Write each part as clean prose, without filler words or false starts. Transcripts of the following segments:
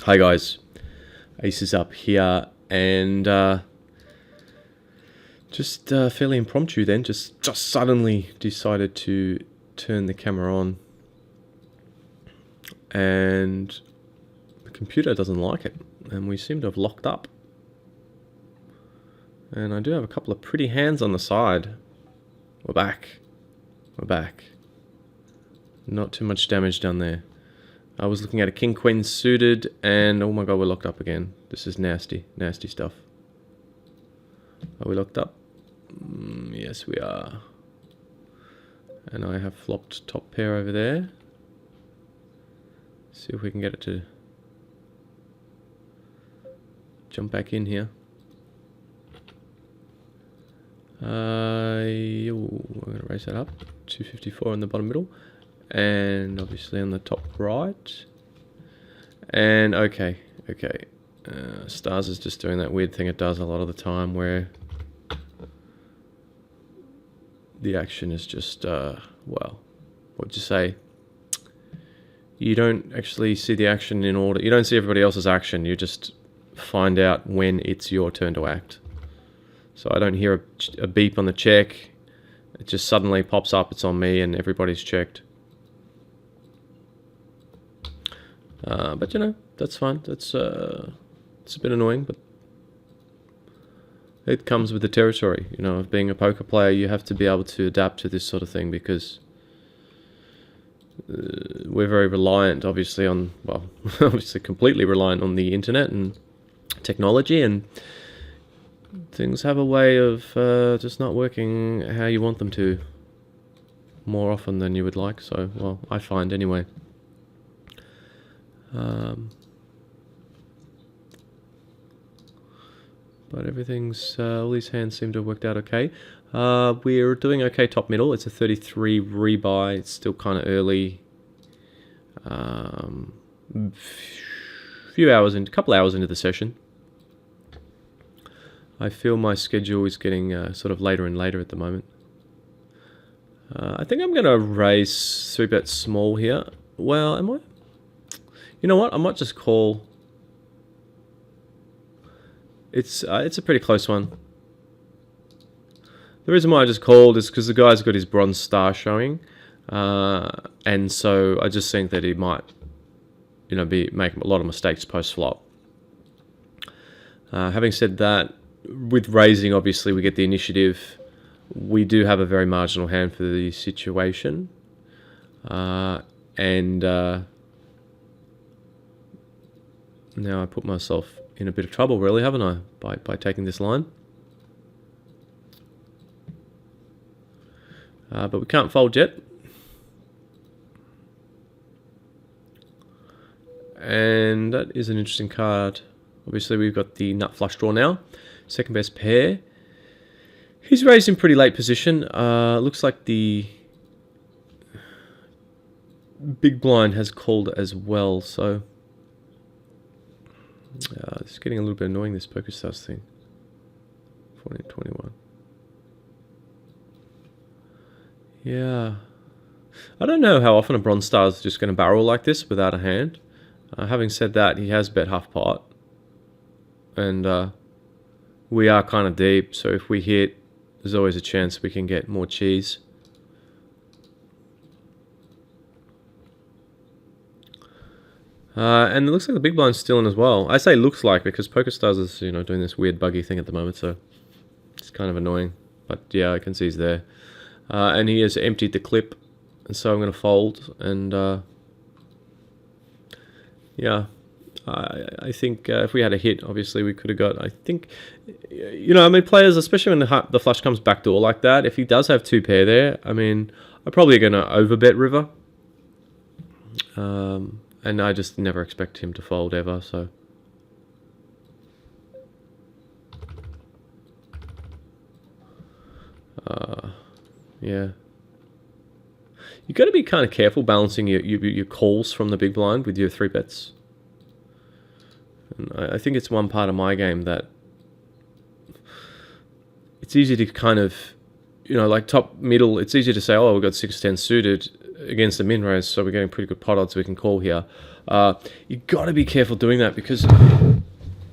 Hi guys, Acesup here, and just fairly impromptu then, just suddenly decided to turn the camera on, and the computer doesn't like it, and we seem to have locked up. And I do have a couple of pretty hands on the side. We're back. Not too much damage done there. I was looking at a king-queen suited, and oh my god, we're locked up again. This is nasty stuff. Are we locked up? Yes, we are. And I have flopped top pair over there. See if we can get it to jump back in here. I'm going to raise that up. 254 in the bottom middle. And obviously on the top right. And okay. Stars is just doing that weird thing it does a lot of the time where the action is just, well, what'd you say? You don't actually see the action in order. You don't see everybody else's action. You just find out when it's your turn to act. So I don't hear a beep on the check. It just suddenly pops up. It's on me and everybody's checked. But you know, that's fine. That's it's a bit annoying, but it comes with the territory. You know, of being a poker player, you have to be able to adapt to this sort of thing because we're very reliant, obviously, on, well, obviously completely reliant on the internet and technology, and things have a way of just not working how you want them to more often than you would like. So, well, I find anyway. But everything's, all these hands seem to have worked out okay. We're doing okay top middle. It's a 33 rebuy. It's still kind of early. Couple hours into the session. I feel my schedule is getting sort of later and later at the moment. I think I'm going to raise 3-bet small here. Well, am I? You know what? I might just call. It's a pretty close one. The reason why I just called is because the guy's got his bronze star showing, and so I just think that he might, you know, be making a lot of mistakes post flop. Having said that, with raising, obviously we get the initiative. We do have a very marginal hand for the situation, and now I put myself in a bit of trouble, really, haven't I, by taking this line? But we can't fold yet. And that is an interesting card. Obviously, we've got the nut flush draw now. Second best pair. He's raised in pretty late position. Looks like the big blind has called as well, so it's getting a little bit annoying, this Pokerstars thing. 14-21. Yeah. I don't know how often a bronze star is just going to barrel like this without a hand. Having said that, he has bet half pot. And we are kind of deep, so if we hit, there's always a chance we can get more cheese. And it looks like the big blind's still in as well. I say looks like because Pokerstars is, you know, doing this weird buggy thing at the moment, so it's kind of annoying. But yeah, I can see he's there. And he has emptied the clip, and so I'm going to fold. And yeah, I think if we had a hit, obviously we could have got, I think, you know, I mean, players, especially when the flush comes backdoor like that, if he does have two pair there, I mean, I'm probably going to overbet river. And I just never expect him to fold ever, so. Yeah. You got to be kind of careful balancing your calls from the big blind with your 3-bets. And I think it's one part of my game that it's easy to kind of, you know, like top middle, it's easy to say, oh, we've got 6-10 suited. against the min raise, so we're getting pretty good pot odds we can call here. You got to be careful doing that because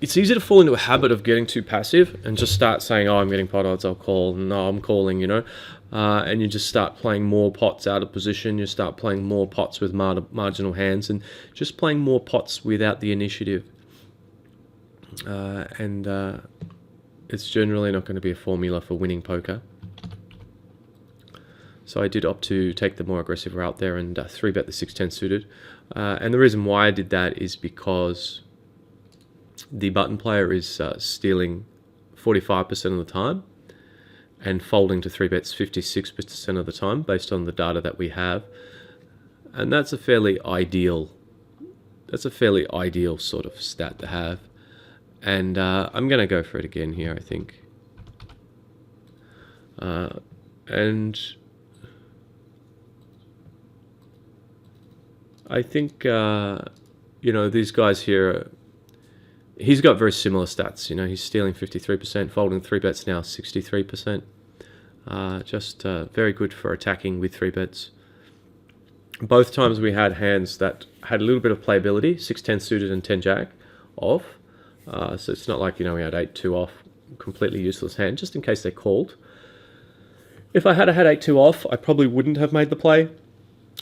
it's easy to fall into a habit of getting too passive and just start saying, oh, I'm getting pot odds, I'll call. No, I'm calling, you know. And you just start playing more pots out of position. You start playing more pots with marginal hands and just playing more pots without the initiative. It's generally not going to be a formula for winning poker. So I did opt to take the more aggressive route there and 3-bet the 6-10 suited. And the reason why I did that is because the button player is stealing 45% of the time and folding to 3-bets 56% of the time based on the data that we have. And that's a fairly ideal sort of stat to have. And I'm going to go for it again here, I think. And I think, you know, these guys here, he's got very similar stats. You know, he's stealing 53%, folding 3-bets now 63%. Just very good for attacking with 3-bets. Both times we had hands that had a little bit of playability, 6-10 suited and 10-jack off. So it's not like, you know, we had 8-2 off, completely useless hand, just in case they called. If I had had 8-2 off, I probably wouldn't have made the play,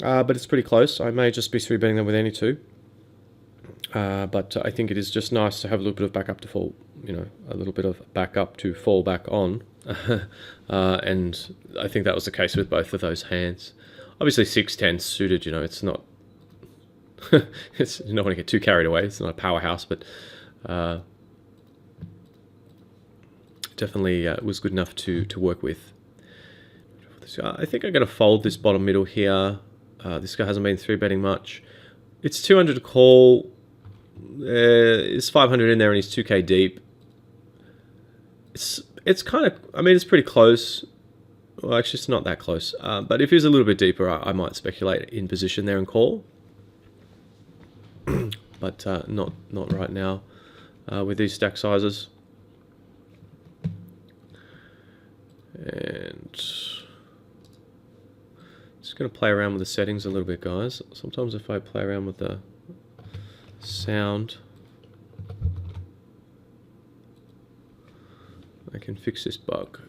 but it's pretty close. I may just be 3-betting them with any two. But I think it is just nice to have a little bit of backup to fall, you know, a little bit of backup to fall back on. And I think that was the case with both of those hands. Obviously 6-10 suited, you know, it's not, you don't want to get too carried away. It's not a powerhouse, but definitely was good enough to work with. I think I'm going to fold this bottom middle here. This guy hasn't been 3-betting much. It's 200 to call. It's 500 in there and he's 2k deep. It's kind of, I mean, it's pretty close. Well, actually, it's not that close. But if he's a little bit deeper, I might speculate in position there and call. But not right now with these stack sizes. And just going to play around with the settings a little bit, guys. Sometimes if I play around with the sound, I can fix this bug.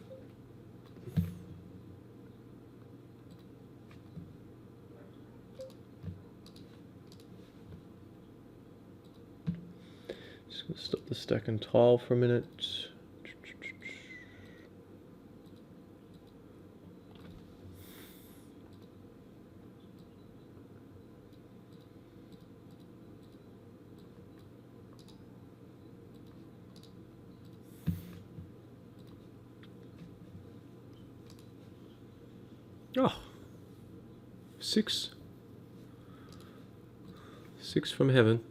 Just going to stop the stack and tile for a minute. Oh, 6 from heaven.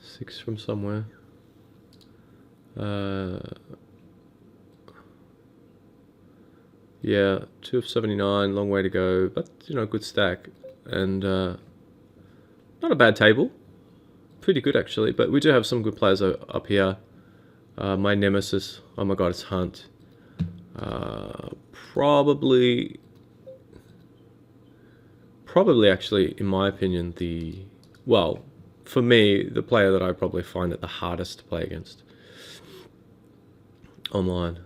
6 from somewhere. Yeah, 2 of 79, long way to go, but you know, good stack. And not a bad table. Pretty good actually, but we do have some good players up here. My nemesis, oh my god, it's Hunt. Probably actually, in my opinion, for me, the player that I probably find it the hardest to play against online.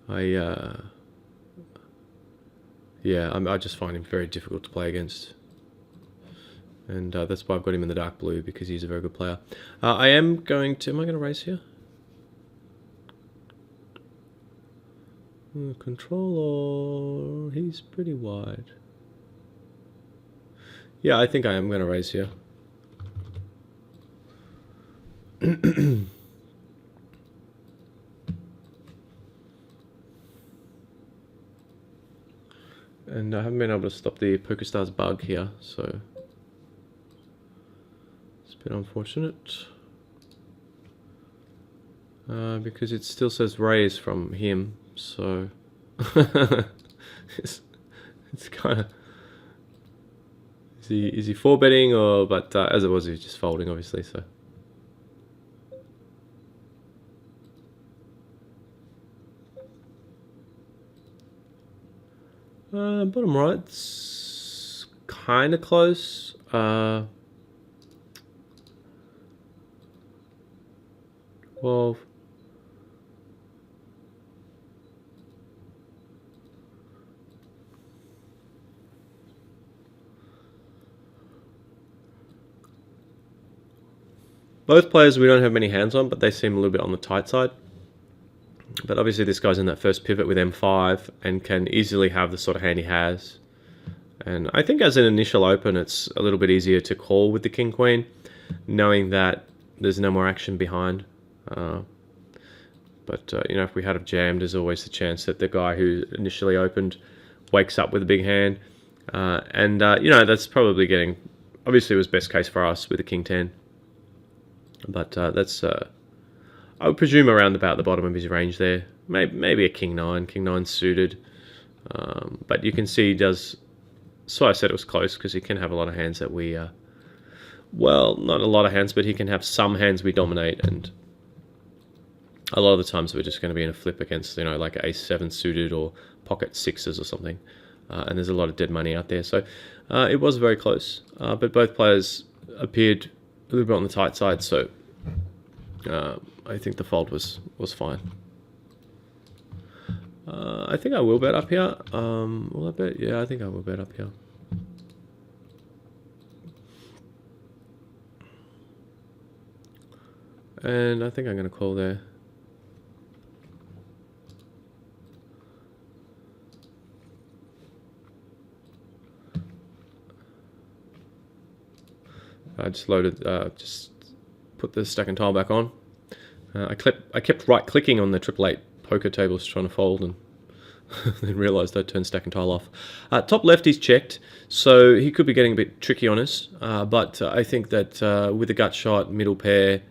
I just find him very difficult to play against. And that's why I've got him in the dark blue, because he's a very good player. Am I going to raise here? Controller, he's pretty wide. Yeah, I think I am going to raise here. And I haven't been able to stop the Pokerstars bug here, so it's a bit unfortunate. Because it still says raise from him. So it's kind of, is he 4-betting or, but as it was, he was just folding obviously, so Bottom right, it's kind of close. 12. Both players we don't have many hands on, but they seem a little bit on the tight side. But obviously this guy's in that first pivot with M5 and can easily have the sort of hand he has. And I think as an initial open, it's a little bit easier to call with the King-Queen, knowing that there's no more action behind. But you know, if we had have jammed, there's always the chance that the guy who initially opened wakes up with a big hand. You know, that's probably getting... Obviously it was best case for us with the King-10. But that's... I would presume around about the bottom of his range there. Maybe a King-9. King-9 suited. But you can see he does... So I said it was close, because he can have a lot of hands that we... well, not a lot of hands, but he can have some hands we dominate, and a lot of the times we're just going to be in a flip against, you know, like Ace-7 suited or pocket 6s or something. And there's a lot of dead money out there. So it was very close. But both players appeared a little bit on the tight side, so I think the fold was fine. I think I will bet up here. Will I bet? Yeah, I think I will bet up here. And I think I'm going to call there. I just loaded, just put the stack and tile back on. I kept right clicking on the 888 poker tables trying to fold, and then realised I'd turned stack and tile off. Top left he's checked, so he could be getting a bit tricky on us. But I think that with a gut shot, middle pair,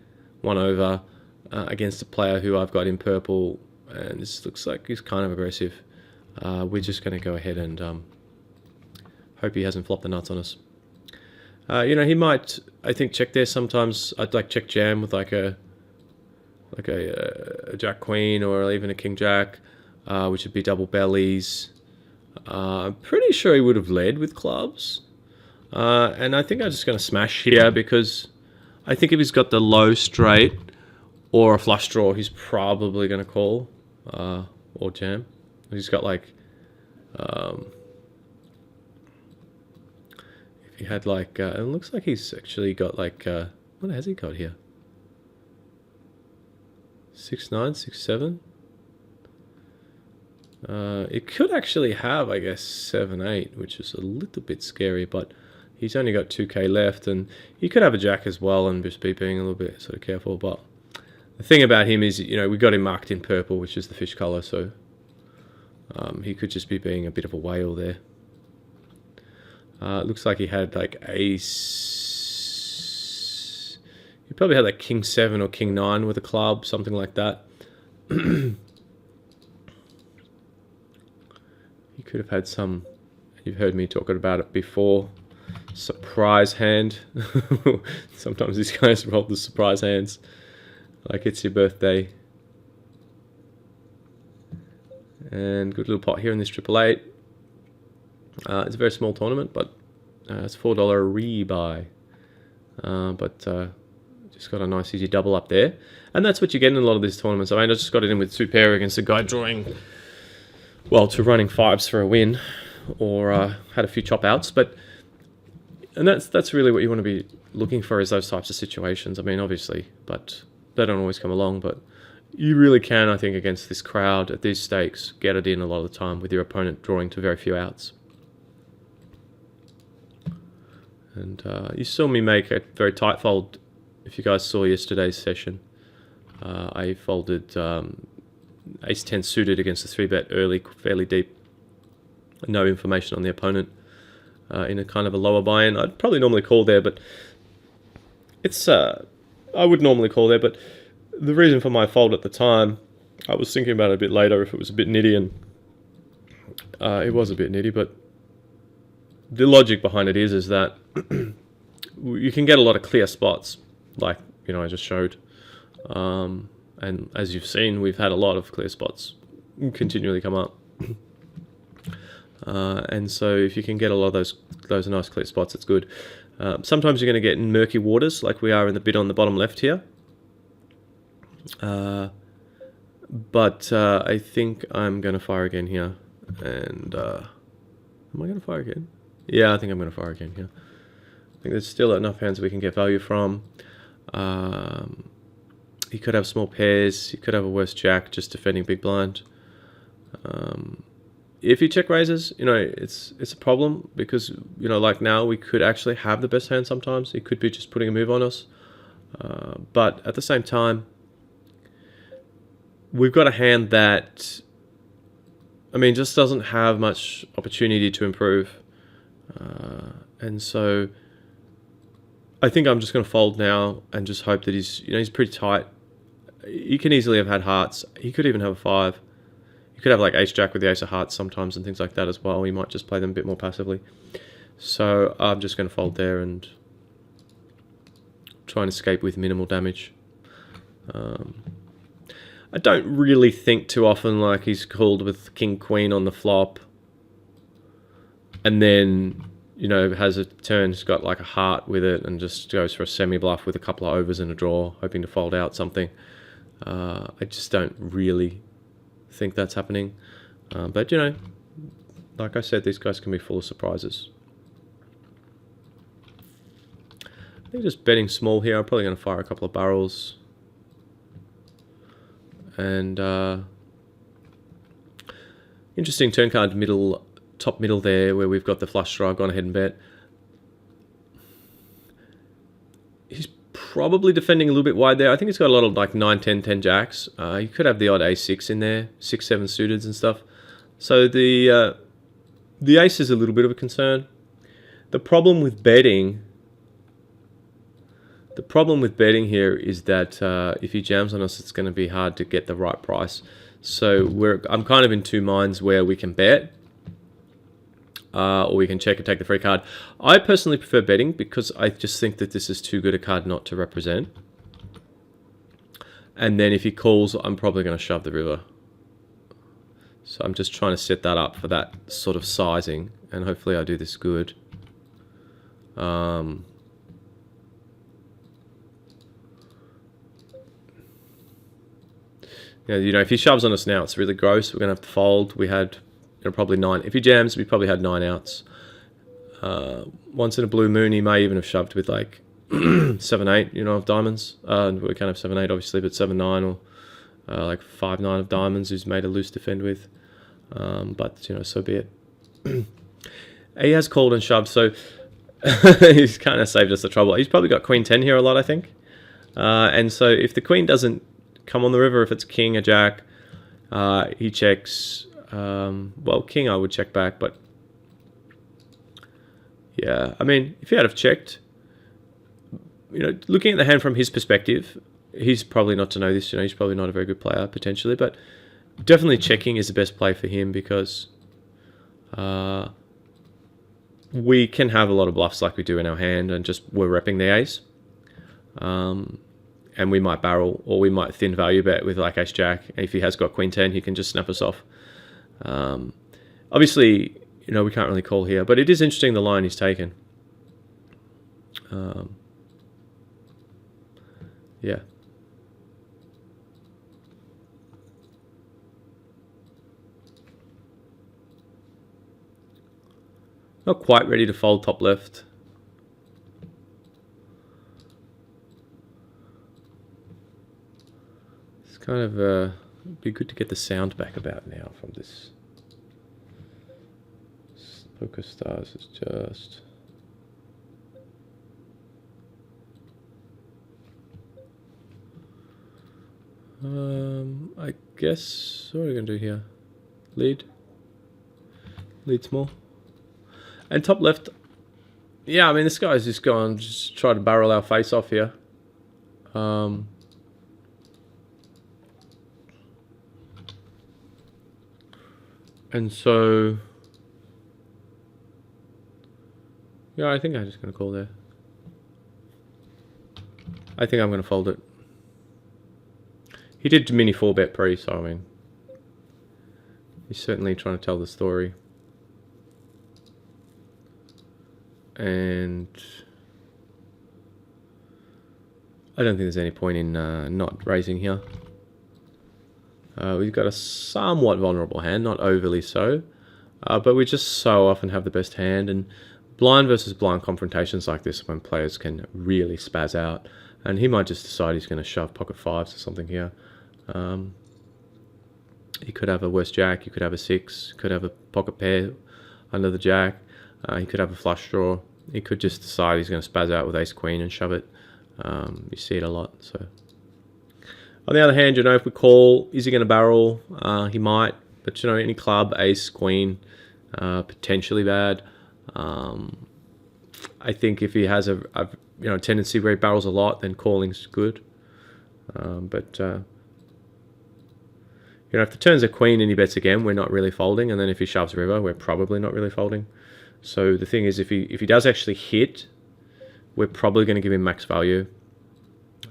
1 over, against a player who I've got in purple, and this looks like he's kind of aggressive. We're just going to go ahead and hope he hasn't flopped the nuts on us. You know, he might, I think, check there sometimes. I'd like check jam with like a Jack Queen or even a King Jack, which would be double bellies. I'm pretty sure he would have led with clubs. And I think I'm just going to smash here, because I think if he's got the low straight or a flush draw, he's probably going to call or jam. He's got like... he had like, it looks like he's actually got like, what has he got here? 6-9, 6-7. It could actually have, I guess, 7-8, which is a little bit scary, but he's only got 2k left, and he could have a jack as well and just be being a little bit sort of careful. But the thing about him is, you know, we got him marked in purple, which is the fish color, so he could just be being a bit of a whale there. It looks like he had like ace... He probably had like King-7 or King-9 with a club, something like that. He could have had some... You've heard me talking about it before. Surprise hand. Sometimes these guys roll the surprise hands. Like it's your birthday. And good little pot here in this 888. It's a very small tournament, but it's $4 rebuy. Just got a nice easy double up there. And that's what you get in a lot of these tournaments. I mean, I just got it in with 2 pair against a guy drawing, well, 2 running 5s for a win, or had a few chop outs. And that's really what you want to be looking for, is those types of situations. I mean, obviously, but they don't always come along. But you really can, I think, against this crowd at these stakes, get it in a lot of the time with your opponent drawing to very few outs. And you saw me make a very tight fold. If you guys saw yesterday's session, I folded Ace-10 suited against a 3-bet early, fairly deep. No information on the opponent in a kind of a lower buy-in. I'd probably normally call there, but it's I would normally call there. But the reason for my fold at the time, I was thinking about it a bit later if it was a bit nitty, and it was a bit nitty, but the logic behind it is that you can get a lot of clear spots, like, you know, I just showed. And as you've seen, we've had a lot of clear spots continually come up. And so if you can get a lot of those nice clear spots, it's good. Sometimes you're going to get in murky waters, like we are in the bit on the bottom left here. But I think I'm going to fire again here. And am I going to fire again? Yeah, I think I'm going to fire again here. I think there's still enough hands we can get value from. He could have small pairs. He could have a worse jack just defending big blind. If he check raises, it's a problem because, like now we could actually have the best hand sometimes. He could be just putting a move on us. But at the same time, we've got a hand that, just doesn't have much opportunity to improve. And so I think I'm just going to fold now and just hope that he's pretty tight. He can easily have had hearts. He could even have a 5. You could have like ace jack with the ace of hearts sometimes and things like that as well. He might just play them a bit more passively. So I'm just going to fold there and try and escape with minimal damage. I don't really think too often like he's called with king queen on the flop and then has a turn, he's got like a heart with it and just goes for a semi bluff with a couple of overs and a draw, hoping to fold out something. I just don't really think that's happening. But like I said, these guys can be full of surprises. I think just betting small here. I'm probably going to fire a couple of barrels. And interesting turn card top middle there where we've got the flush draw. Gone ahead and bet. He's probably defending a little bit wide there. I think he's got a lot of like 9, 10, 10 jacks. You could have the odd ace-6 in there, 6, 7 suiteds and stuff. So the ace is a little bit of a concern. The problem with betting here is that if he jams on us, it's going to be hard to get the right price. So I'm kind of in two minds where we can bet. Or we can check and take the free card. I personally prefer betting because I just think that this is too good a card not to represent. And then if he calls, I'm probably going to shove the river. So I'm just trying to set that up for that sort of sizing. And hopefully I do this good. If he shoves on us now, it's really gross. We're going to have to fold. We had... probably 9. If he jams, we probably had 9 outs. Once in a blue moon, he may even have shoved with like 7-8, of diamonds. We can't have 7-8 obviously, but 7-9 or like 5-9 of diamonds, who's made a loose defend with. But so be it. He has called and shoved, so he's kind of saved us the trouble. He's probably got queen 10 here a lot, I think. And so if the queen doesn't come on the river, if it's king or jack, he checks. Well, king I would check back, but yeah, if he had have checked, looking at the hand from his perspective, he's probably not to know this, he's probably not a very good player potentially, but definitely checking is the best play for him because we can have a lot of bluffs like we do in our hand and just we're repping the ace. And we might barrel or we might thin value bet with like ace jack. If he has got queen 10, he can just snap us off. Obviously, we can't really call here, but it is interesting the line he's taken. Yeah. Not quite ready to fold top left. It's kind of be good to get the sound back about now from this. Pokerstars is just... I guess, what are we going to do here? Lead small. And top left, yeah, this guy's just gone, just try to barrel our face off here. And so, yeah, I think I'm just going to call there. I think I'm going to fold it. He did mini 4-bet pre, so he's certainly trying to tell the story. And I don't think there's any point in not raising here. We've got a somewhat vulnerable hand, not overly so, but we just so often have the best hand, and blind versus blind confrontations like this when players can really spaz out, and he might just decide he's going to shove pocket fives or something here. He could have a worse jack, he could have a six, could have a pocket pair under the jack, he could have a flush draw, he could just decide he's going to spaz out with ace queen and shove it. You see it a lot. So on the other hand, you know, if we call, is he going to barrel? He might, but you know, any club, ace, queen, potentially bad. I think if he has a tendency where he barrels a lot, then calling's good. But if the turn's a queen and he bets again, we're not really folding. And then if he shoves river, we're probably not really folding. So the thing is, if he does actually hit, we're probably going to give him max value.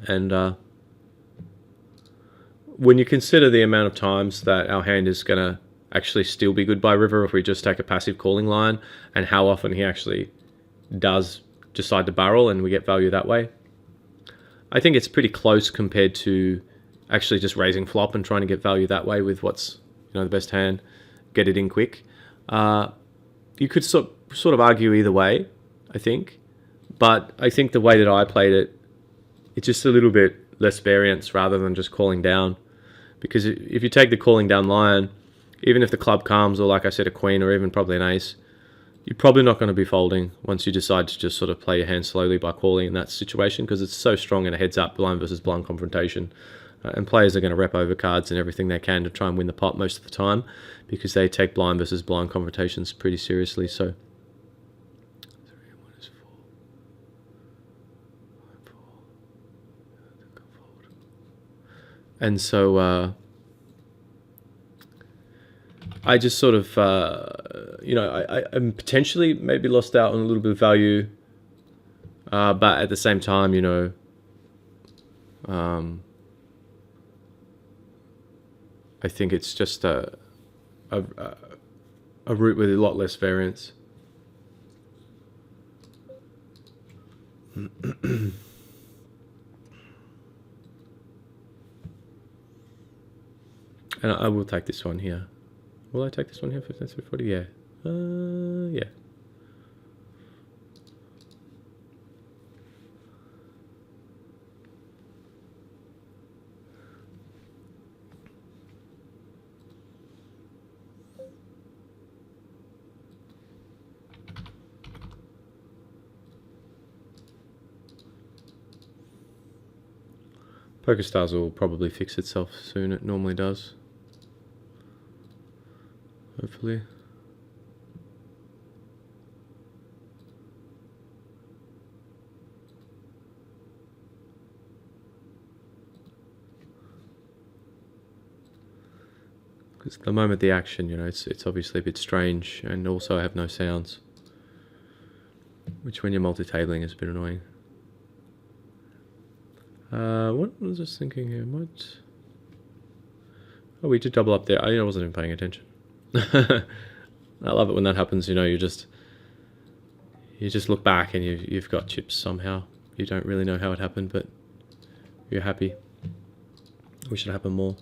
And when you consider the amount of times that our hand is going to actually still be good by river if we just take a passive calling line, and how often he actually does decide to barrel and we get value that way, I think it's pretty close compared to actually just raising flop and trying to get value that way with what's the best hand, get it in quick. You could sort of argue either way, I think, but I think the way that I played it, it's just a little bit less variance rather than just calling down, because if you take the calling down line, even if the club comes, or like I said, a queen, or even probably an ace, you're probably not going to be folding once you decide to just sort of play your hand slowly by calling in that situation, because it's so strong in a heads-up blind versus blind confrontation. And players are going to rep over cards and everything they can to try and win the pot most of the time, because they take blind versus blind confrontations pretty seriously. So, and so I just sort of, I'm potentially maybe lost out on a little bit of value, but at the same time, I think it's just a route with a lot less variance. And I will take this one here. Will I take this one here? 15 through 40? Yeah. Yeah. Pokerstars will probably fix itself soon. It normally does. Hopefully. Because at the moment the action, it's obviously a bit strange, and also I have no sounds, which when you're multi-tabling is a bit annoying. What was I thinking here? What? Oh, we did double up there. I wasn't even paying attention. I love it when that happens. You just look back and you've got chips somehow. You don't really know how it happened, but you're happy. Wish it happened more.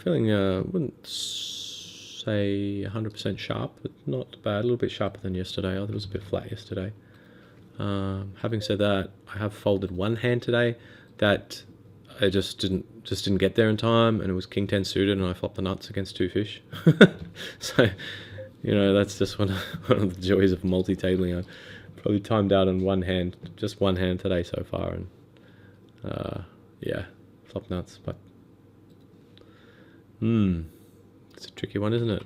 Feeling wouldn't say 100% sharp, but not bad. A little bit sharper than yesterday. It was a bit flat yesterday. Having said that, I have folded one hand today that I just didn't get there in time, and it was king 10 suited, and I flopped the nuts against two fish. So, that's just one of the joys of multi-tabling. I probably timed out on just one hand today so far, and yeah, flopped nuts. But it's a tricky one, isn't it?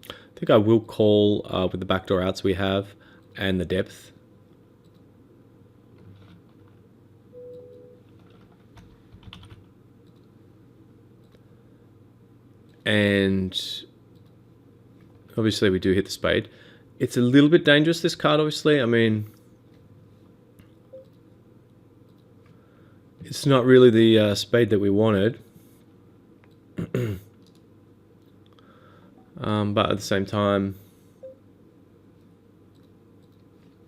I think I will call with the backdoor outs we have and the depth. And obviously we do hit the spade. It's a little bit dangerous, this card, obviously. I mean, It's not really the spade that we wanted. But at the same time,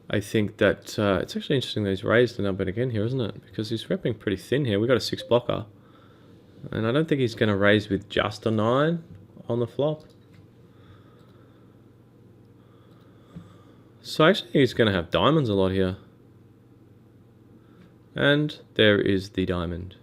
I think that it's actually interesting that he's raised a number again here, isn't it? Because he's repping pretty thin here. We've got a 6 blocker. And I don't think he's going to raise with just a 9 on the flop. So actually he's going to have diamonds a lot here. And there is the diamond.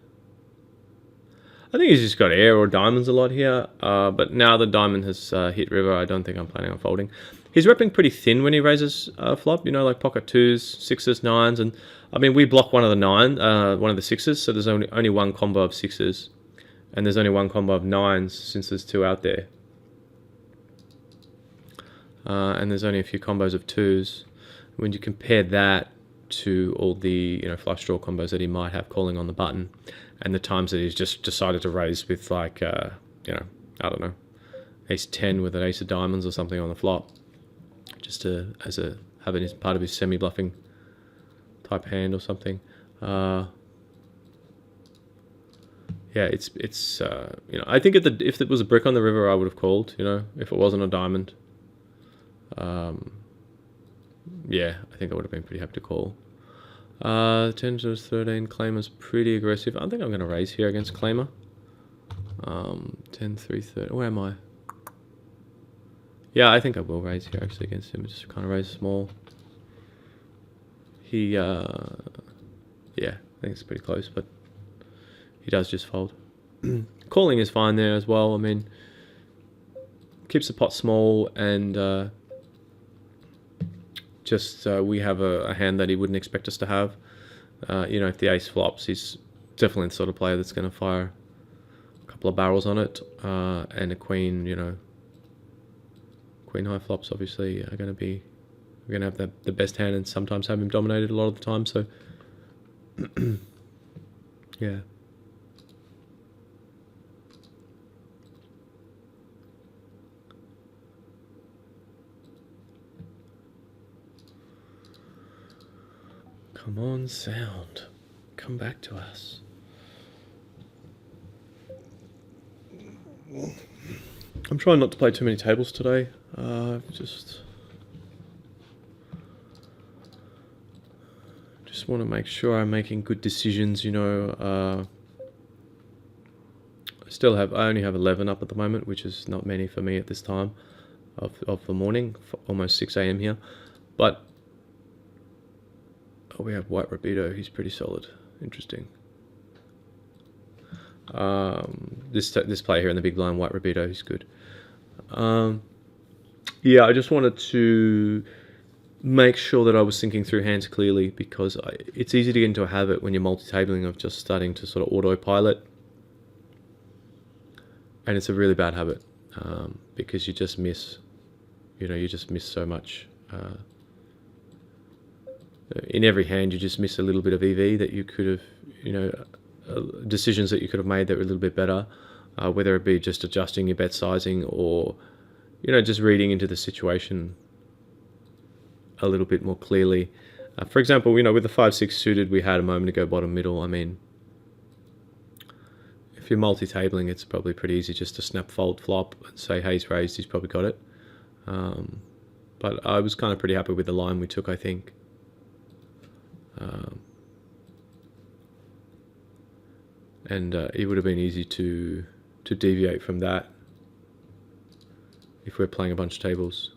I think he's just got air or diamonds a lot here, but now the diamond has hit river, I don't think I'm planning on folding. He's repping pretty thin when he raises flop, you know, like pocket 2s, 6s, 9s, and I mean, we block one of the 6s, so there's only one combo of 6s, and there's only one combo of 9s since there's 2 out there. And there's only a few combos of 2s. When you compare that to all the flush draw combos that he might have calling on the button, and the times that he's just decided to raise with like I don't know, ace 10 with an ace of diamonds or something on the flop, just to have it as part of his semi bluffing type hand or something. Yeah, it's I think if it was a brick on the river, I would have called. If it wasn't a diamond. Yeah, I think I would have been pretty happy to call. 10 to 13, Claimer's pretty aggressive. I think I'm going to raise here against Claimer. 10, 3, 30. Where am I? Yeah, I think I will raise here actually against him. Just kind of raise small. Yeah, I think it's pretty close, but he does just fold. Calling is fine there as well. I mean, keeps the pot small and we have a hand that he wouldn't expect us to have. If the ace flops, he's definitely the sort of player that's going to fire a couple of barrels on it. And a queen, queen high flops obviously are going to be, we're going to have the best hand and sometimes have him dominated a lot of the time. So, yeah. Come on, sound. Come back to us. I'm trying not to play too many tables today. Just want to make sure I'm making good decisions. I only have 11 up at the moment, which is not many for me at this time of the morning, almost 6 a.m. here. But we have White Rapido. He's pretty solid. Interesting. This player here in the big blind, White Rapido, he's good. Yeah, I just wanted to make sure that I was thinking through hands clearly, because it's easy to get into a habit when you're multi-tabling of just starting to sort of autopilot, and it's a really bad habit because you just miss so much. In every hand, you just miss a little bit of EV that you could have, decisions that you could have made that were a little bit better, whether it be just adjusting your bet sizing or, just reading into the situation a little bit more clearly. For example, with the 5-6 suited, we had a moment ago bottom middle. I mean, if you're multi-tabling, it's probably pretty easy just to snap fold flop and say, hey, he's raised, he's probably got it. But I was kind of pretty happy with the line we took, I think. And it would have been easy to deviate from that if we're playing a bunch of tables.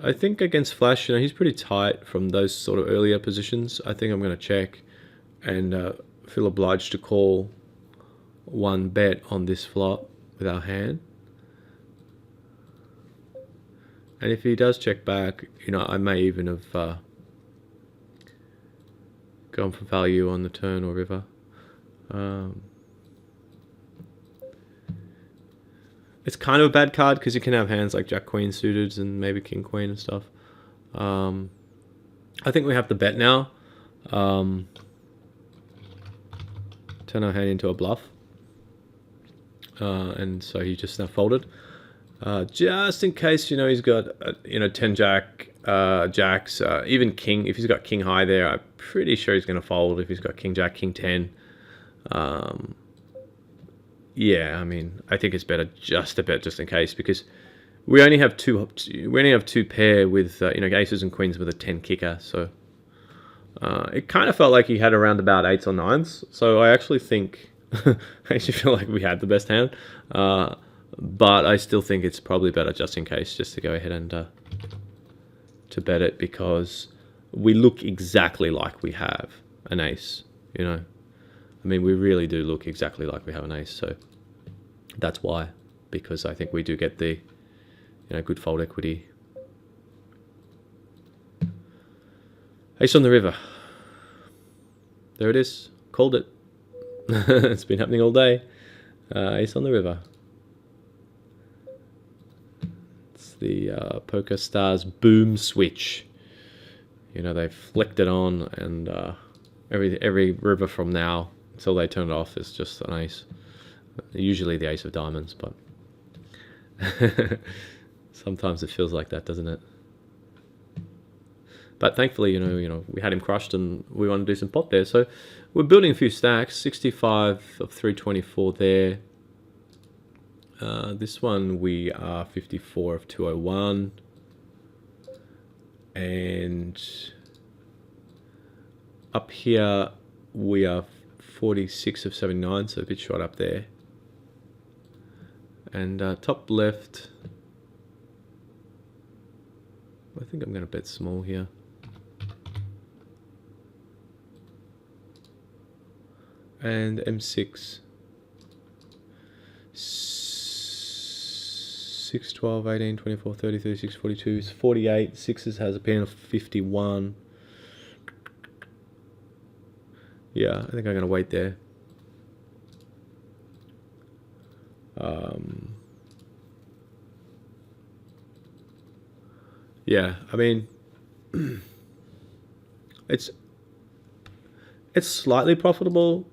I think against Flash, he's pretty tight from those sort of earlier positions. I think I'm going to check and feel obliged to call one bet on this flop with our hand. And if he does check back, I may even have gone for value on the turn or river. It's kind of a bad card because you can have hands like Jack Queen suited and maybe King Queen and stuff. I think we have to bet now. Turn our hand into a bluff. And so he just now folded. Just in case, he's got, 10 Jack jacks, even king. If he's got king high there, I'm pretty sure he's going to fold. If he's got king jack, king 10. Yeah, I mean, I think it's better just to bet just in case, because we only have two pair with aces and queens with a 10 kicker. So it kind of felt like he had around about 8s or 9s. So I actually think I actually feel like we had the best hand. But I still think it's probably better just in case, just to go ahead and to bet it, because we look exactly like we have an ace, I mean, we really do look exactly like we have an ace, so that's why, because I think we do get the, good fold equity. Ace on the river. There it is. Called it. It's been happening all day. Ace on the river. It's the Pokerstars boom switch. They flicked it on, and every river from now until they turn it off is just an ace. Usually the ace of diamonds, but sometimes it feels like that, doesn't it? But thankfully, we had him crushed, and we want to do some pot there. So we're building a few stacks. 65 of 324 there. This one we are 54 of 201, and up here we are 46 of 79, so a bit short up there. And top left, I think I'm going to bet small here. And M6, 6, 12, 18, 24, 30, 36, 42, 48. Sixes has a pen of 51. Yeah, I think I'm going to wait there. Yeah, I mean, it's slightly profitable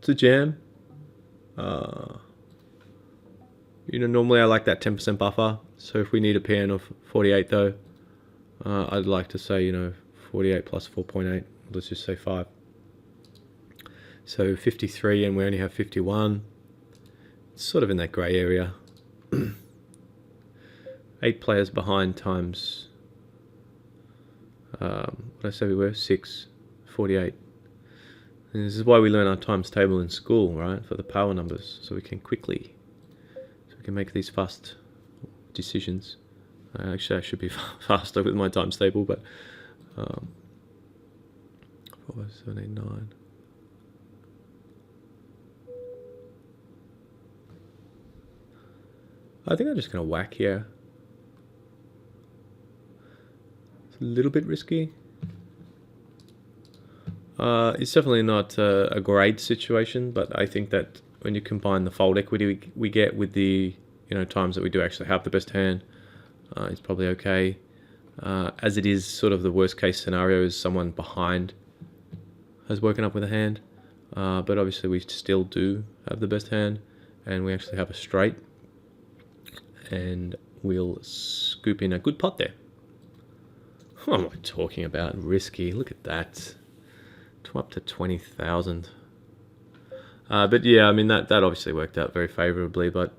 to jam. Normally I like that 10% buffer. So if we need a pan of 48 though, I'd like to say, 48 plus 4.8, let's just say 5. So 53, and we only have 51. It's sort of in that grey area. 8 players behind times, what did I say we were? 6, 48. And this is why we learn our times table in school, right? For the power numbers, so we can make these fast decisions. Actually, I should be faster with my times table, but 4, 7, 8, 9. I think I'm just going to whack here. It's a little bit risky. It's definitely not a great situation, but I think that when you combine the fold equity we get with the times that we do actually have the best hand, it's probably okay. As it is, sort of the worst case scenario is someone behind has woken up with a hand, but obviously we still do have the best hand, and we actually have a straight, and we'll scoop in a good pot there. What am I talking about? Risky. Look at that. Up to 20,000. But yeah, I mean that obviously worked out very favorably. But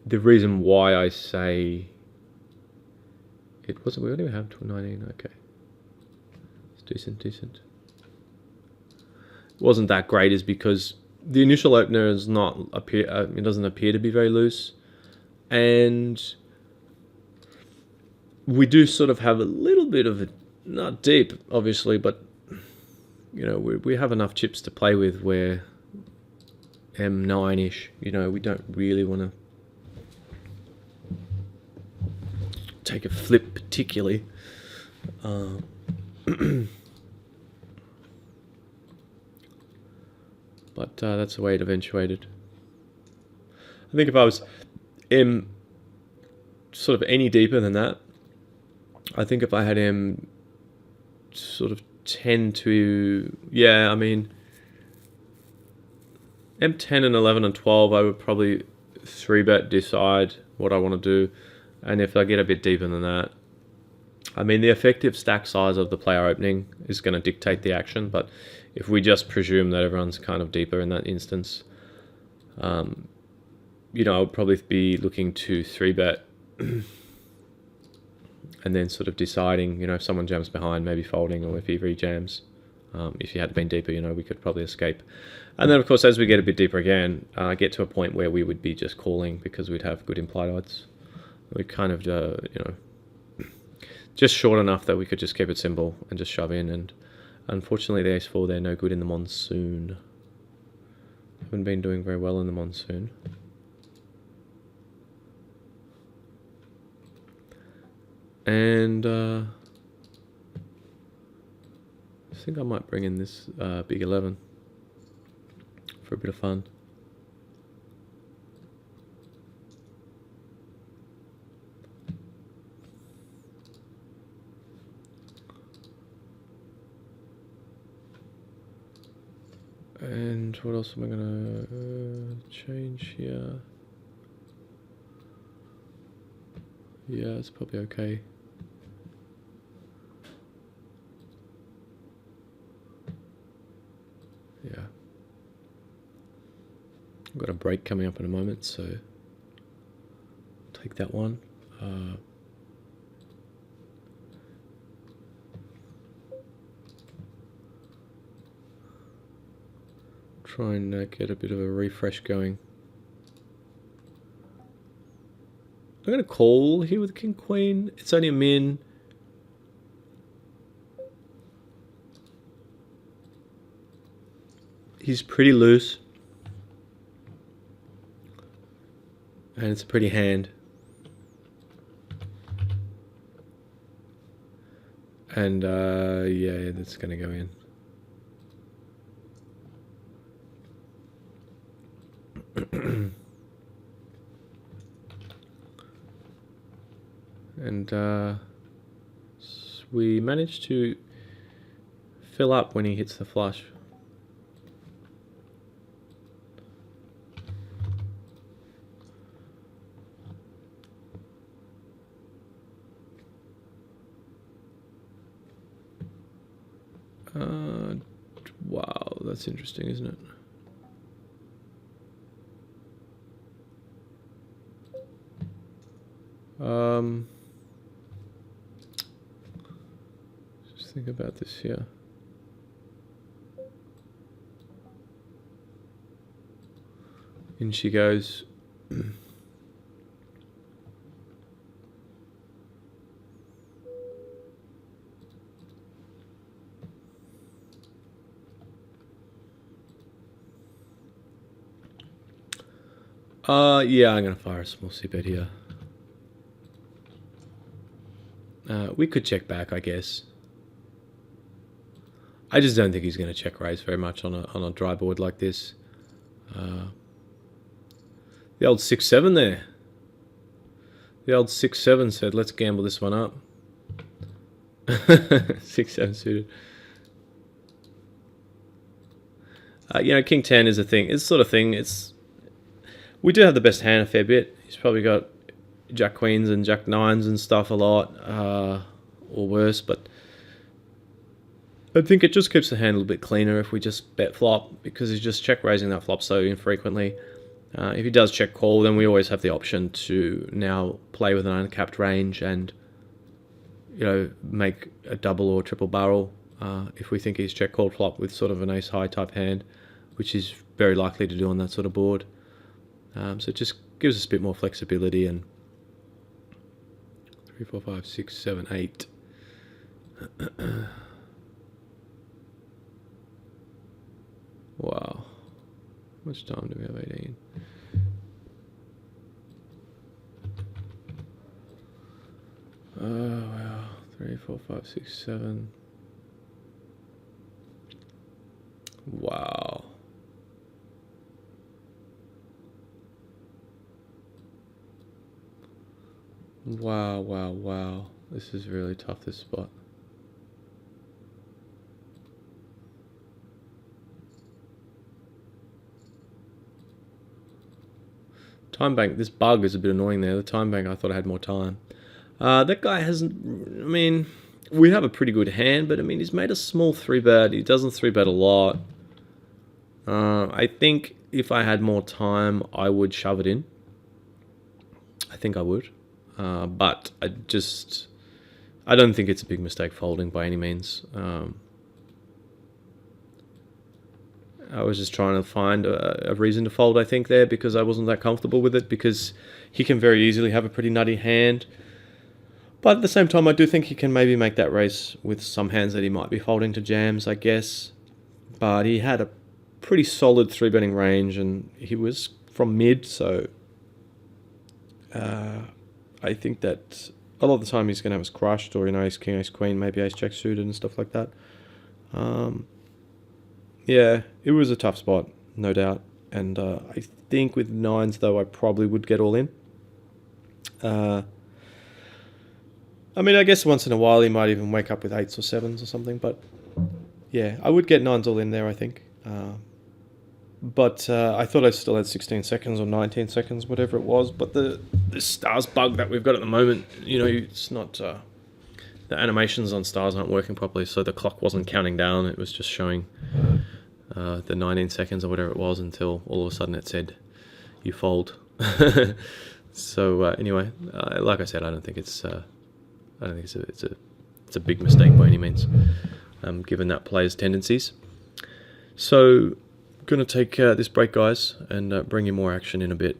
the reason why I say it wasn't, we only have 19. Okay, it's decent. It wasn't that great, is because the initial opener is not it doesn't appear to be very loose, and we do sort of have a little bit of a, not deep, obviously, but we have enough chips to play with where M9-ish, we don't really want to take a flip particularly. But that's the way it eventuated. I think if I was M sort of any deeper than that, I think if I had M sort of 10 to, yeah, I mean, M10 and 11 and 12, I would probably 3-bet, decide what I want to do. And if I get a bit deeper than that, I mean, the effective stack size of the player opening is going to dictate the action, but if we just presume that everyone's kind of deeper in that instance, you know, I would probably be looking to 3-bet and then sort of deciding, you know, if someone jams behind, maybe folding, or if he re-jams. If you had been deeper, you know, we could probably escape. And then, of course, as we get a bit deeper again, get to a point where we would be just calling because we'd have good implied odds. We kind of, you know, just short enough that we could just keep it simple and just shove in. And unfortunately, the ace-4, they're no good in the monsoon. Haven't been doing very well in the monsoon. And I think I might bring in this big 11 for a bit of fun. And what else am I gonna change here? Yeah, it's probably okay. Yeah. I've got a break coming up in a moment, so take that one. Try and get a bit of a refresh going. I'm going to call here with King Queen. It's only a min. He's pretty loose. And it's a pretty hand. And yeah, that's going to go in. And we managed to fill up when he hits the flush. Wow, that's interesting, isn't it? Just think about this here. In she goes. Yeah, I'm gonna fire a small c-bet here. We could check back, I guess. I just don't think he's going to check raise very much on a dry board like this. The old 6-7 there. The old 6-7 said, let's gamble this one up. 6-7 suited. You know, King 10 is a thing. It's the sort of thing. We do have the best hand a fair bit. He's probably got Jack Queens and Jack Nines and stuff a lot, or worse, but I think it just keeps the hand a little bit cleaner if we just bet flop, because he's just check raising that flop so infrequently. If he does check call, then we always have the option to now play with an uncapped range and, you know, make a double or triple barrel if we think he's check called flop with sort of an ace high type hand, which is very likely to do on that sort of board. So it just gives us a bit more flexibility. And 3, 4, 5, 6, 7, 8. Wow. How much time do we have? 18. Oh, wow. 3, 4, 5, 6, 7. Wow. Wow, wow, wow. This is really tough, this spot. Time bank, this bug is a bit annoying there. The time bank, I thought I had more time. That guy hasn't, I mean, we have a pretty good hand, but I mean, he's made a small 3-bet. He doesn't 3-bet a lot. I think if I had more time, I would shove it in. I think I would. But I don't think it's a big mistake folding by any means. I was just trying to find a reason to fold, I think, there, because I wasn't that comfortable with it, because he can very easily have a pretty nutty hand. But at the same time, I do think he can maybe make that race with some hands that he might be folding to jams, I guess. But he had a pretty solid 3-betting range, and he was from mid, so I think that a lot of the time he's going to have us crushed, or, ace, king, ace, queen, maybe ace, jack suited and stuff like that. Yeah, it was a tough spot, no doubt. And I think with 9s, though, I probably would get all in. I mean, I guess once in a while he might even wake up with 8s or 7s or something. But yeah, I would get 9s all in there, I think. But I thought I still had 16 seconds or 19 seconds, whatever it was. But the stars bug that we've got at the moment, it's not... the animations on stars aren't working properly, so the clock wasn't counting down. It was just showing the 19 seconds or whatever it was until all of a sudden it said you fold. So anyway, like I said, I don't think it's a big mistake by any means, given that player's tendencies. So, going to take this break, guys, and bring you more action in a bit.